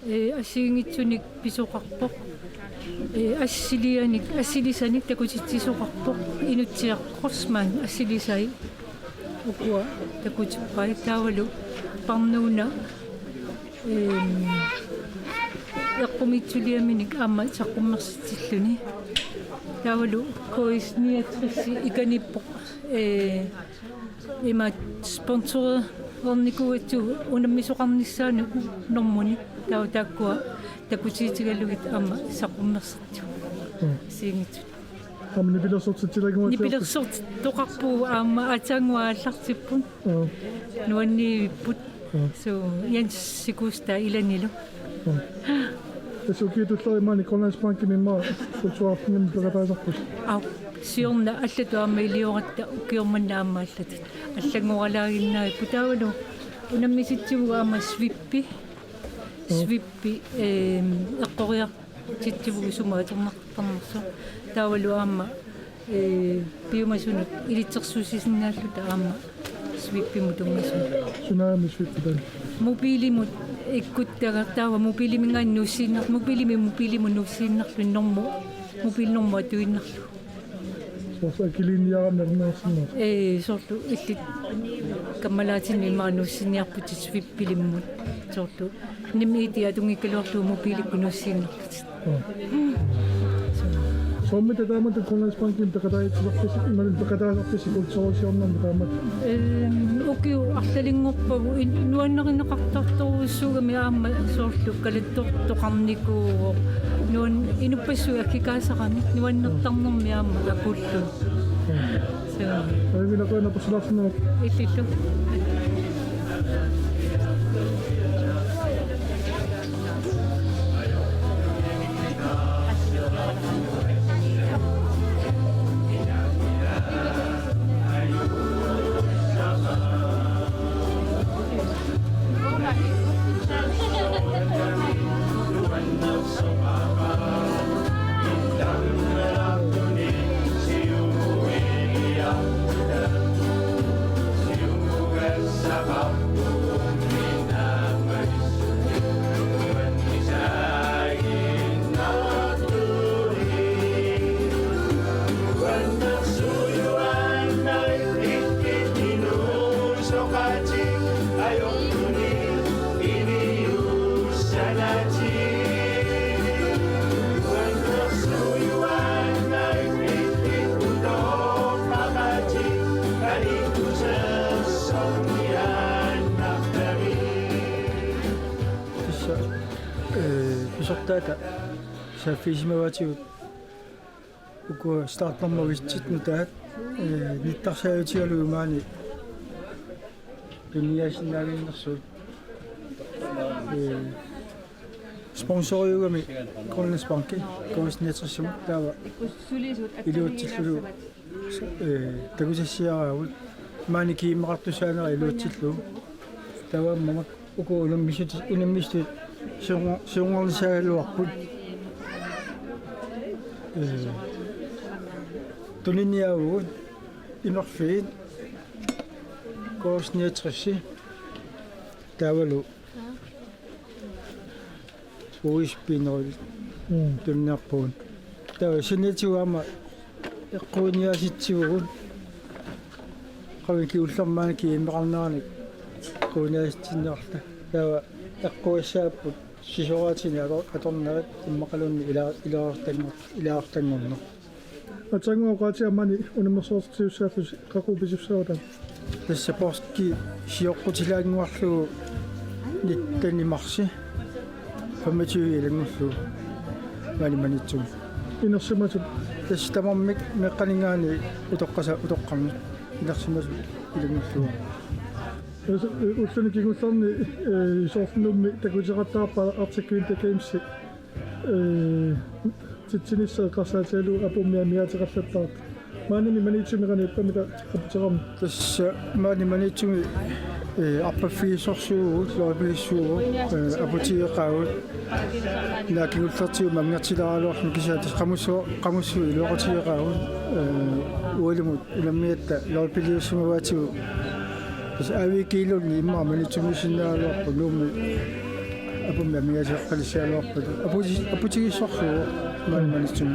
Asingitsunik pisuqarpoq assilianik assilisanik takutitsisuqarpoq inutsiaqqorsmaan assilisai ukua takutippai taavalu parnuuna yaqqumitsuliaminik aama saqqummersitilluni taavalu koisniatrissi ikanippoq ima sponsor ornikuatsu unammisoqarnissaanu normuni taakua takutiitigalugit aama saqqummersertu siingitsu nipilersort toqarpu aama ataanguaallartippun nuanniipput so janssikuusta ilanilu Sukiitullerimaani Grønlandsbanki mimmaa kultuarfingim peqataasarpus au siorna allatu aama iliораtta ukiormanna aama allat аллагоралаагиннаи путаавалу унаммиситсигу аама свиппи эққориар титтивугу сумаатернартарнерсо таавалу аама биомасунут илитсерсуусисиннааллута аама свиппиму тунгасу сунаами свиппитан мобилимут иккуттага таава мобилимингаан нуссииннар мобилиму нуссииннарлу норму мобилнорму атуиннарлу килиниарамнернерсиннер сорту иллит каммалаатинни маануссиниарпути свиппилиммут сорту ниммиити атунгиккалуарлуу мобиликку нуссииннерлут соммита таамата Grønlandsbankin пекатаитсерпис ималин пекатаасарпис култуурисиорнэрми таамат окиу арлалингорпагу нуаннеринеқартарторуссуугами аама соорлу калаттортоқарникуу нуан инуппассуи аккикаасарами нуаннертарнерми аама акуллу авилакуна посуларсинаа иллиллу Sortata saaffisimavatigut uku startnermavitsitnu taat nittarsaayutigaluumaani piniasinnaaliinnersuut sponsoriugami Grønlandsbanki koisniatersimut taava iluutsillulu takusassiaraavut maani kiimmeqartusaanera iluutsillu tawaammamak uku unammistu siungornisaaluarput tuniniavuut inerfiit koosniatrissi taavalu uispinnerul tunniarpuun taava sinitiuama eqquuniasitsivugut qaviki ullermaani kiimmeqarneranik quuniasitsinnerarta taava eqquissaaput sisoraatini atornerit immaqalunni ilaartangorner атсангуоqaatiamani унамерсоортиуссааффис qaqupисуссааватан тассапорски сиоққутилаангуарлугу ниттанимарси фаматиуи илангуллу малиманитсум инерсимасут тассатамармик меққанингаани утоққарми инерсимасу илангуллуга уллуникигуллерни исоорнумми такутеқартаарпа артиккуинта геймси титсиниссаа қарсаатиалу апуммиамиатеқарлаттарат мааними манитсумирани иппамита қапутерам тасса маани манитсуми аппаффиисорсуугут лоопилиссуугу апутиеқаагут наакигуллертиу мангатилаалуарни кисаатас қамуссуу илуақатиеқаагут уалимут уламмиатта лоопилиуссумаваатигу тас авикилунни имма манитсумисиннаалуарпу нуумми apummi miasiaqqalisialuarput aputigissorsuo maanimanitsum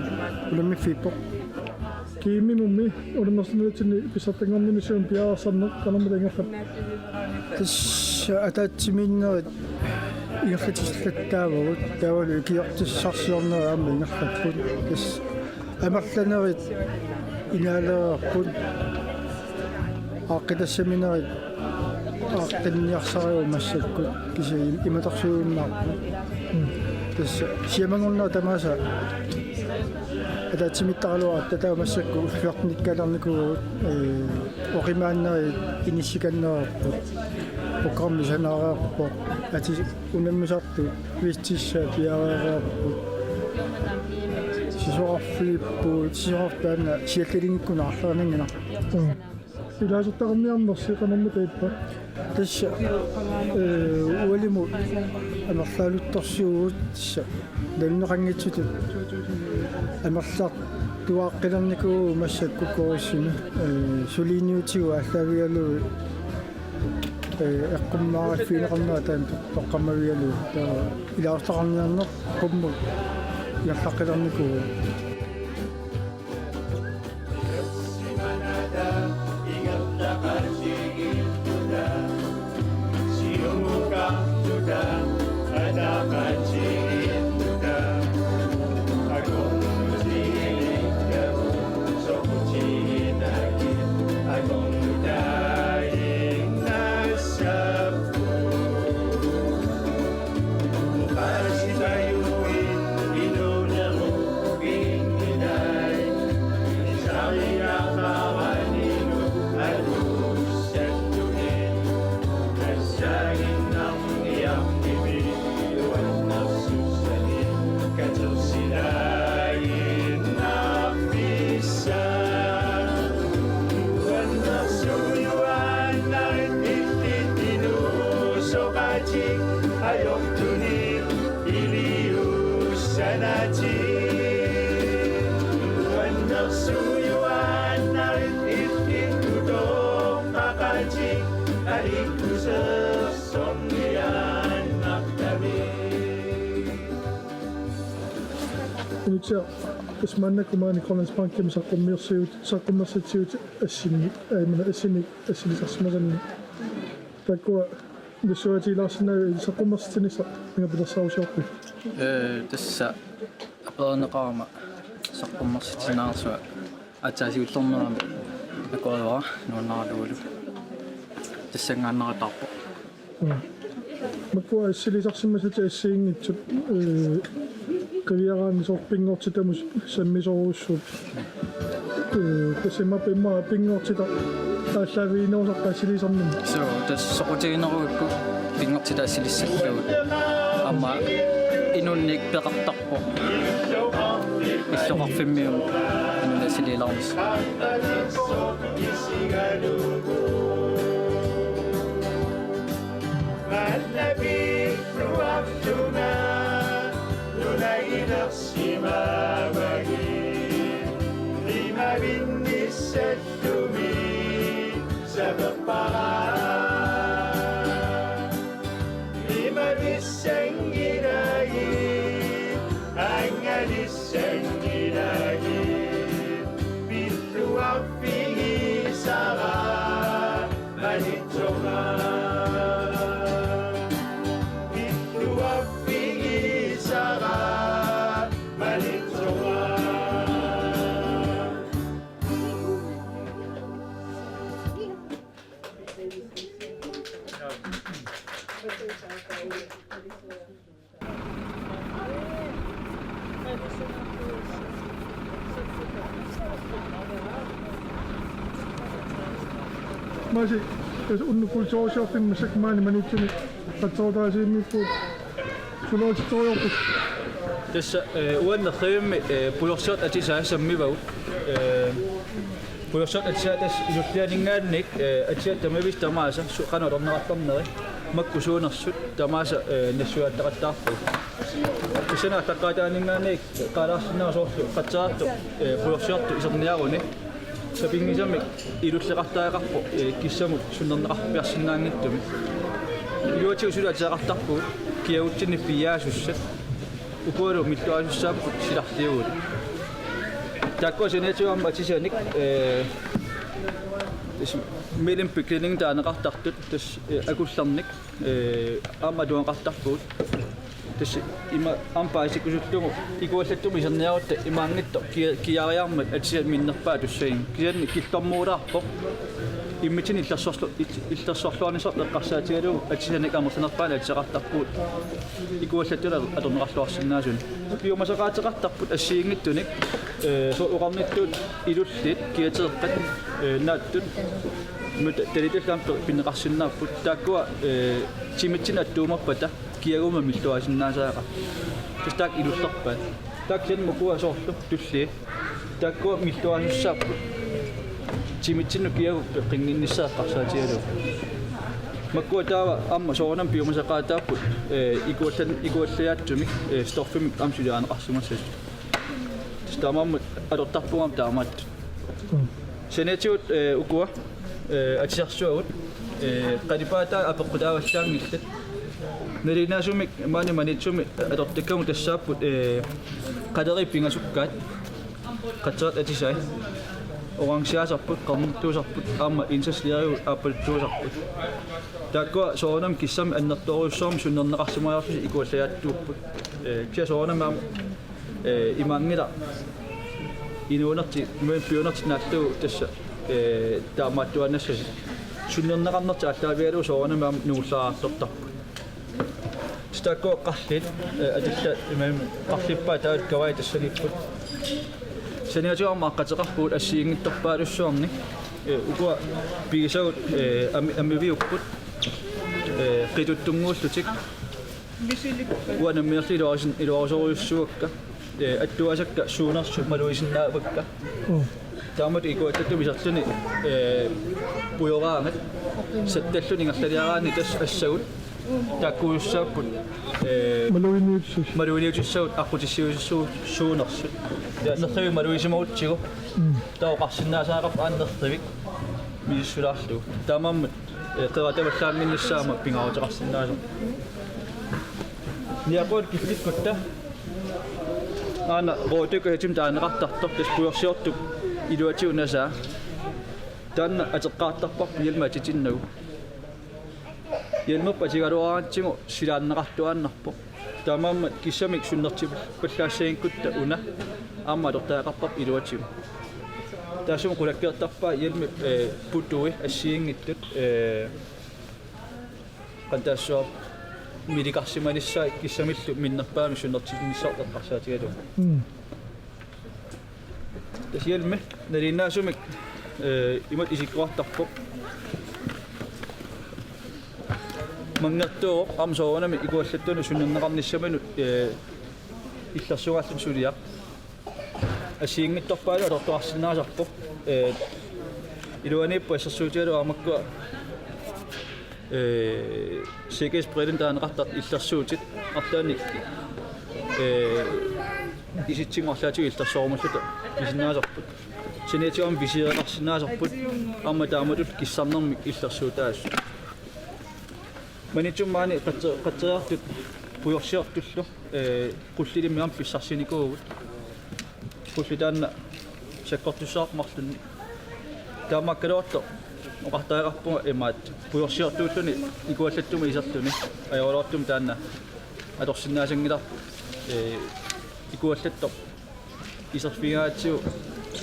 ulammi fiippo kiimi mummi ulannersinalitini pisartangornimisuun piaarsanneq kanermilingerrat tas ataatsimiinnerit ингерлатиллаттаавагут таавалу киортиссарсиорнераама ингерлаппут тас амерланерит инаалеерпут ааққитассаминерит ааққинниарсариу массаккут киси иматорсуиннаарпут тас сиамангорнаа тамааса атаатсимиттаралуа татаа массакку уллуартниккалерникуугут оқимааннери иниссиканнерерпут programmi sanaareerpo ati unammisartu viistissaa piareereerput sisorarfilippuut sisorartaana siallaliнгиккунаарlerningina илаасуттарниарнерси канарми таиппа тасса уалиму амерлаалутторсуугут тасса налнеқангитсутут амерлаар туааққилерникуу массакку коруссими сулиниутигу аллавиалу эққуммаарат финеқарнаа таан тоққаммавиалу таа илаарлақарниарнеқ қумму яллаққилерникуу Inutsia ismannakumaani Grønlandsbanken saqqummерситсиут ассинни аимана ассинисарсимасанни таккуа висуатилаарсинаа саққуммерситиниса ингапилерсаарусиорпи тасса апернеқарма саққуммерситинаарсуа атсаасиуллернерами акуавара нуаннаарлуулу тассангааннератарпо маккуа ассилисарсимасати ассиингитсут кавиараани сорпингортитамус саммисоруссуут тасима пимма пингортита ааллавиинерусаққассилисарним so тас соқутигинеруукку пингортита ассилиссаллуут амма инунник пеқартарпо иллоқарфиммиум инунасилиларнис маси уннукулсоорсиорфин масакмаани манитсуни қатсоотаасииммиппут сулоотиториорпут тасса уаннерсавимми пулорсиот атисаассаммивагут пулорсиот атисаатас илуллианингаанник атисаат тамавис тамааса каналорнератторнери макку суунерсут тамааса нассуааттақаттаарпу исана таққаатаанингаанник қалаарсинерсоорлу қатсаарту пулорсиорту исерниаруни сапингисами илуллеқартаақарпу киссамут суннернеқарпиарсинаангиттуми юатиусула атисаақартарпу kiautsinni piaasussat ukuaru mittuasussaaput silartiugut takko senetiuamma atisanik milim piklining taanaqartartut tas akullarnik aamma tuanqartarpuut tas ima ampaasikusullugu ikuallattum iserniarutta imaangitto kiariarmat atisa minnerpaa tussain kisanni kiltormuulaarpo immitin illersorluanisort eqqarsaatigalu atisanik amersanerpaana atseqartarpuut ikuallatula atorneqarluarsinnaasun piumasaqaateqartarput assiingittunik so uqarnittuut ilullit kiateeqqat naattut mut telitullampe pinneqarsinnaarput taakkua timitsin attuumerpata kiaguma miltuasinnaasaaqa tastak ilullerpaat taksen mukua soorlu tulli taakkua miltuasussaarput timitsinnu kiagu qinginnissaaqarsaatigalu makkua taava amma soornam piumasaqaataarput ikuallayaattumik storfimik amsulianeqarsumassas tamaam adortarpungam taamaat senetiut ukua atisarsuagut qalipaata apeqqutaavallaangillat nalinaasumik maani manitsumi adortikkamu tassaapput qaderi pingasukkaat qatserat atisai oransiaasarput qarmurtuusarput aamma insasliariu aapaltuusarput taakua soornam kissami annertoruussoorm sunnerneqarsumaajorlusi ikuallayaattuupput kia soornam imaangila inuunerti piunerti naallugu tassa taamaattuannassasi sunnerneqarnerti allaavialu soornamaam nuullaartortarput stakko qarlit atilla imam qarlippaa taat kawai tassanipput saniatuarma aqqateqarpuut assiingittorpaalussuarni ukua pigisagut ammiviupput qituttunguullutik uanammiarli iluarusoruussuakka attuasakka suunersu maluisinnaavakka taamat ikuattattu misarluni pujoraangat sattalluni ngerlaliaraanni tas assagut takkuussaapput maluiniutissagut aqutissiuissuu suunersut nertavi maluisimagutsigu taoqarsinnaasaaqarp aannertavik misissulaarlu taamammat qeratavallaanginnissaama pingaruteqarsinnaaso niaqut kiflikkutta ana rooteko hetim taaneqartartor tas puyorsiortuk iluatiunasaa taanna ateqqaartarpar yelma atitinnagu yelma patigaluaraantsigu silaanneqartuaannarpo taamammat kissamik sunnerti pallaassainkutta una aamma adortaaqarpar iluatigu taasum qulakkeertarpaa yelmi putui assiingittut qantaassuar miliqarsimanissaa kissamillu minnerpaami sunnertinnissarteqqarsaatigalu tas yelmi naliinnaasumik imat isikkuartarpo mangertuoq amsoornami ikuallattunu sunnerneqarnissamanu illersugaallun suliaq assiingittorpaalu adortuarsinnaasarpo iluaniippu assarsuutigalu aamakku sikisbrillen taaneqartart illersuutit artaani isitsingoorlaatu illersoormulluta isinnaasarput senetiam visireqarsinnaasarput aamma taamatut kissarnermik illersuutaas manitsummaani qatteriartut pujorsiortullu qullilimiam pissarsinikuugut qullitaanna sakkortussaarmarlunni taammakkaluarto oqartaaqarpunga imaat pujorsiortuulluni ikuallattuma isertuni ajorluartum taanna adorsinnaasangillarpu ikuallattor iserfingaatsiu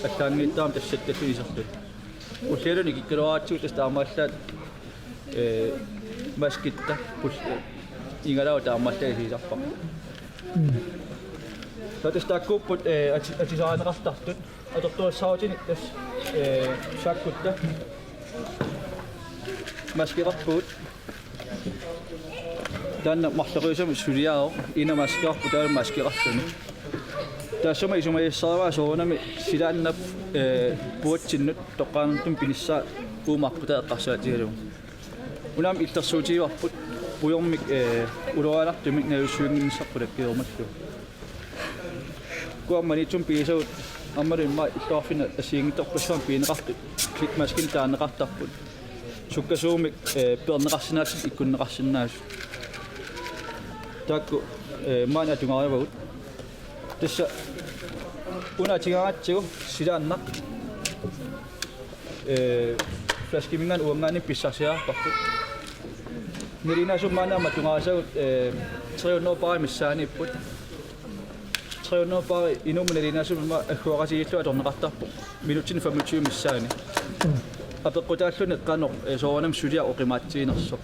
аллаангиттаам тассатталлу исертут уллиалуни киккалуаратсуу тастаамааллаат маскитта пул ингалау таамааллаа сисарпа татастаккуппут атисаанеқартартут атортуассаутини тас саккутта маскеқарпут данна марлеруисами сулиао ина маскеқарпу таа маскеқарлуни таасома исумаиссааваа соонами силааннап пуатсиннут тоққаанартум пинисsaa уумарпута эққарсаатигалу улаам иллерсуутиварпут пуйормик улуалартумик нависсуингиннссарпулаккиормаллу куамманитсум писагут аммалу имма иллуарфина асиингиторпассуам пиинеқартут кликмаскин таанеқартарпут суккасуумик пернеқарсинаасит иккуннеқарсинаасут taakku maana tungaaravagut tassa unaatigaatigu silaannaq flaskimingan uangaani pissarsiaarpartut nirinaasum maana matungaarasagut triunnoopari missaaniipput triunnoopari inumu nirinaasum ma agguaqasigillu atorneqartarpu minutin 25 missaani apeqqutaalluni eqqanoq soornam sulia oqimaatiinersoq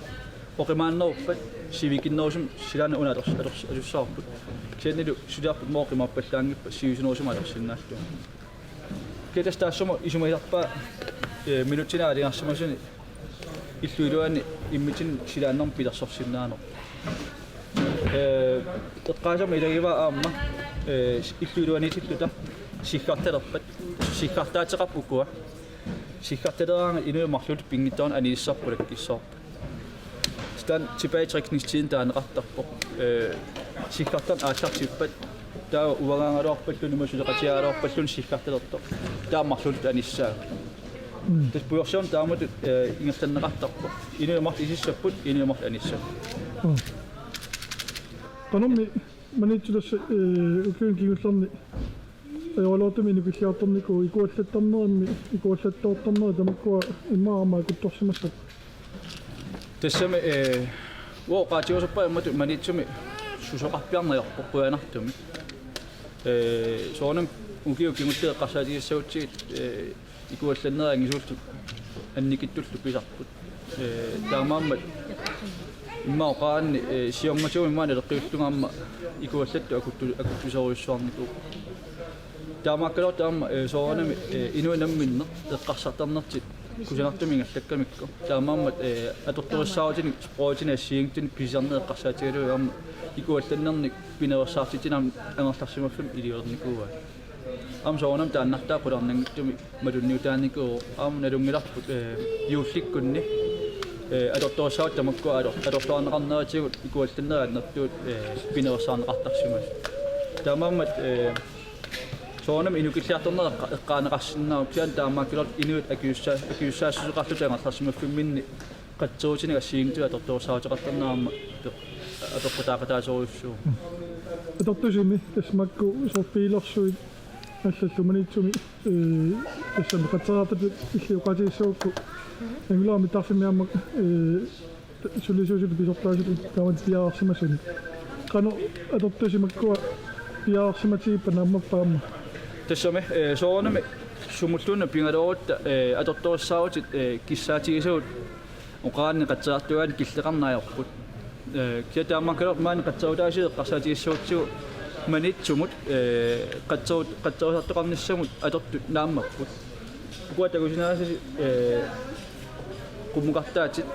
oqimaanneruppat sivikinnerusum silana unators alussaarput kiannilu suliarput mooqimaappallaangippa siusinerusum alersinnaallu ketastaassuma isumailarpaa minutina aliarsumasuni illuiluani immitin silaannerm pilersorsinnaanoq eqqaasama ilagiva aamma illuiluanitilluta sikkartalerpat sikkartaateqarpukua sikkartaleraanga inuumarlut pingittoon aniissarpulakkissoorpa stan tilbagetrækningstiden taaneqartarpoq sikkartan aallartippat taa uagaangaluarpalluni masuleqatiaaloorpalluni sikkartalertoq taammarlut anissaa tas puyorsiorn taamut ingertanneqartarpoq inuumart isissapput inuumart anissap qanommi manitsulas ukiun kigullerni ajorluartumi inukulliartorniku ikuallattarnerammi ikuallattoortarneri tamakkua immaarama kuttorsimassat tassami qaatiusappa immatu manitsumi susoqarpiarnerjarpoq quanartumi soornam ukiu kingulleeqqarsaatigissautsigit ikuallanneraangisuullu annikittullu pisarput taamaammat immaoqaanni siorngatuumi maana leqqiullugaamma ikuallattu akuttuseruissuarniku taamaakkalor taamma soornami inuinamminne eqqarsartarnertit kusanartumi ingallakkamikku taamaammat atortorissaarutini sprootini assiingtuni pisarne eqqarsaatigalu aamma ikuallannerni pineversaartitinam angerlarsimaffam iliornikuua am soornam taannartaa qularnangittumi malunniutaanniku aamma nalungilarput yuullikkunni atortorissaarut tamakkua atortoarneqarneratigut ikuallanneraannertuut pineversaarneqartarsimas taamaammat soornam inukilliartornera eqqaaneqarsinnaaru kian taammaakkulor inuut akiussaasussuqarluta angerlarsimaffiminni qatsuutini assiingtu atortorissaarutiqartarnaamma apeqqutaaqataasoruussuu atortusimi tasmakku sorpiilersuit аллаллу манитсуми тассами qatserartat иллиуqatiissuukku ангулаами тарфимиамма сулисуусут писортаасут таамат пиаарсимасуни qanu atortusimakkua пиаарсиматигиппа нааммаппаама тассами соорнами сумуллуна пингалоорутта аторториссаарутит киссаатигисуут оqaanни qatserartugaani киллеқарнаajorput киатааммакалор маани qatserutaasiит eqqarsaatigissuutsigu manitsumut qatserusartoqarnissamut atortut naammapput kuatagusinaasi qumuqartaatit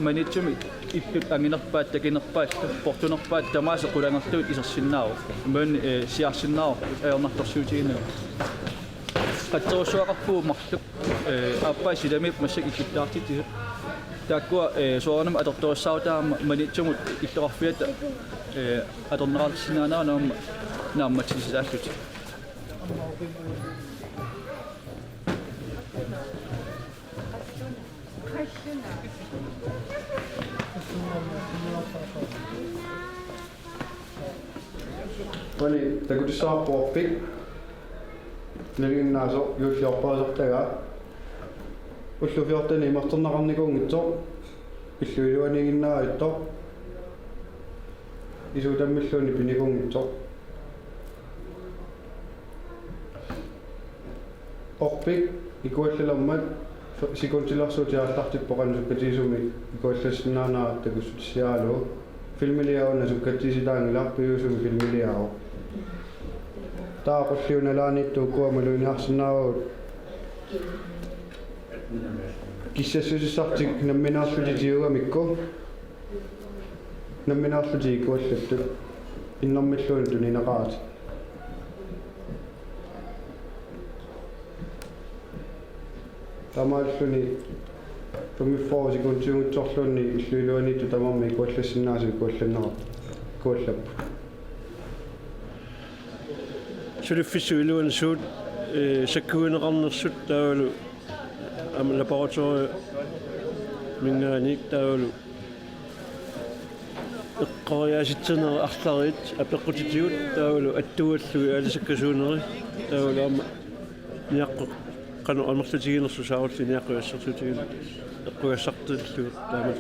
manitsumi illut anginerpaat takinerpaat portunerpaat tamaase qulangertuut isersinnaaru man siarsinnaaru ajornartorsuutiginaa qatserussuaqarpuu marluk aappaa silamip massak ikkittaartit taakkua soornam atortorissaarutaamma manitsumut illeqarfiata atorneqartissinaanaa naammatisisaallut Oli takutissaarpuorpik naliginnaaso yuulliorpaasortagaa уллуфиортани имартернақарникуунгитсо иллуилуанигиннаавитто исутаммиллууни пиникуунгитсо орпик икуаллалермат сикунтилерсуутиааллартиппоқану суккатисуми икуаллассиннаанаа такуссутиссиаалу филмилиауна суккатисилаангиларпиусуми филмилиао таақуллиуналааниттуу куамалуиниарсинаавут киссассусиссартик намминаарлутитиугамикку намминаарлутикуаллаттут иннэрмиллуун тунинеқаат тамааллуни туммиффоорсикунтиунгутсорлуунни иллуилуанитту тамарми икуаллассиннаасу икуалланнера куаллаппу сулиффиссуилуан суут саккуинеқарнерсут таавалу laboratorie minngaanik taulu eqqoriasitseneri arlarit apeqqutitigut taulu attuallui alisakasuuneri taulu amma niaqqu qanu amerlutiginersu saarulli niaqquassartutigut eqquassartilluut taamat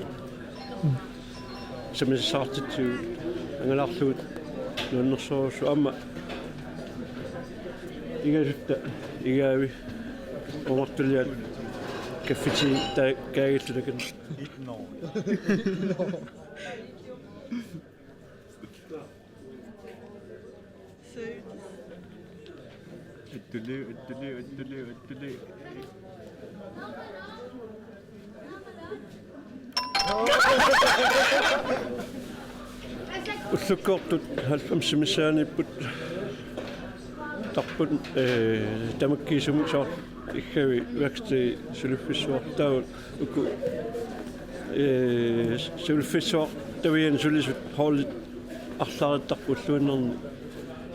samissaartitsuut angalarluut nuannersoorussu amma igasutta igaavi omartuliat kaffiti kaagillulakan Uttuli. Ullukkortut halfamsimisaanipput tarput tamakkiisumusaar ikkavi vaksti suluffissuar taul uku suluffissuar tavian sulisut hoolit арлариттарпуллуиннерни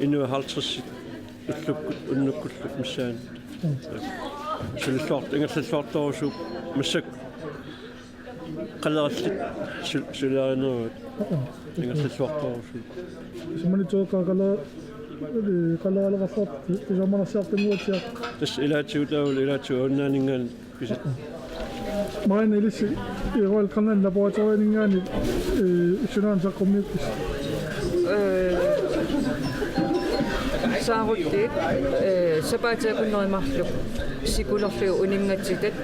инуа 50 уллуккут уннуккуллут миссаан сулиллуарт ингерллуарторусуп массак қалераллит сулааринеруат ингерллуарторусуп симанитсоокаакала қалаалеқарларт исаманерсиартангуатсиақ тас илаатсуутаул илаатсу оннаанинган писат маана илисси ируал канан лабораториингаани исунаан саққуммиуккис саарутти сапаатаакуннеримарлук сикулерлугу унимгатситат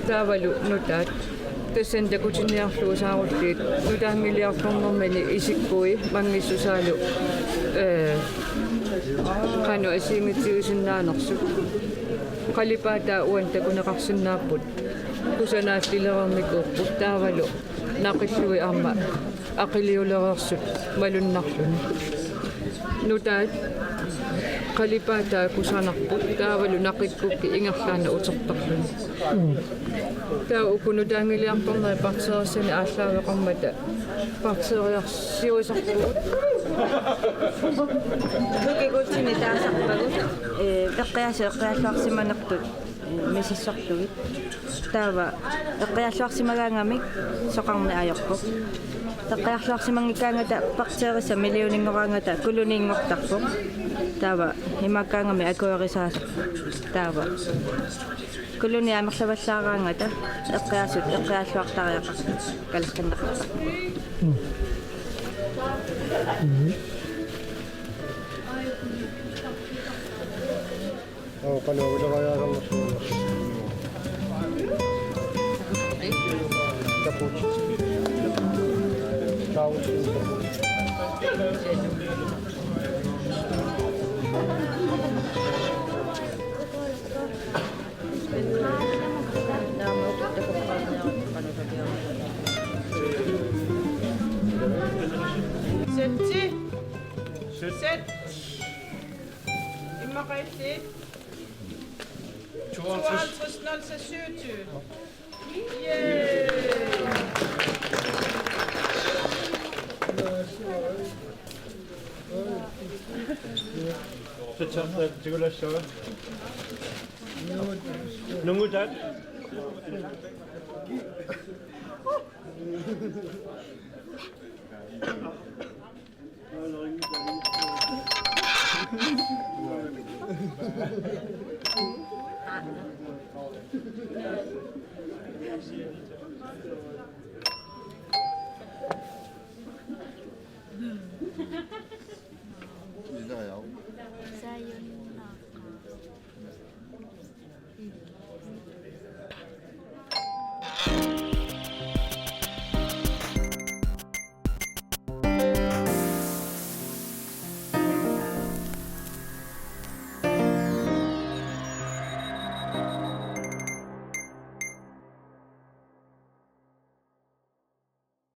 таавалу нутаат тассан такутиниарлугу сааруллиит нутаамилиарлорнэрмани исиккуи мангиссусаалу кану асингитсигисиннаанерсу қалипаатаа уан такунеқарсинааппут кусанааттилерэрмикууппут таавалу нақиллуи арма ақилиулереерсут малуннарлуни нутаат қалипаатаа кусанарпут таавалу нақиккукки ингерлаана утертарлуни таа укунутаангилиарторнери партерсани ааллаавеқармата партериарсиуисарпугут кукигутсини таасарпагут эққиасеққиаллуарсиманертут мисиссартугит таава эққиаллуарсимагаангамик соқарни аёрпук эққиаллуарсимангикаангата партериса миллионингораангата кулуниингортарпук таава химаккаангами акуерисаасар таава кулуни амерлаваллаараангата эққиасут эққиаллуартариақар калеркиннақартар Set. Immer rigtig. 52.027. Yay! Tetap juga so. Nunggu dat.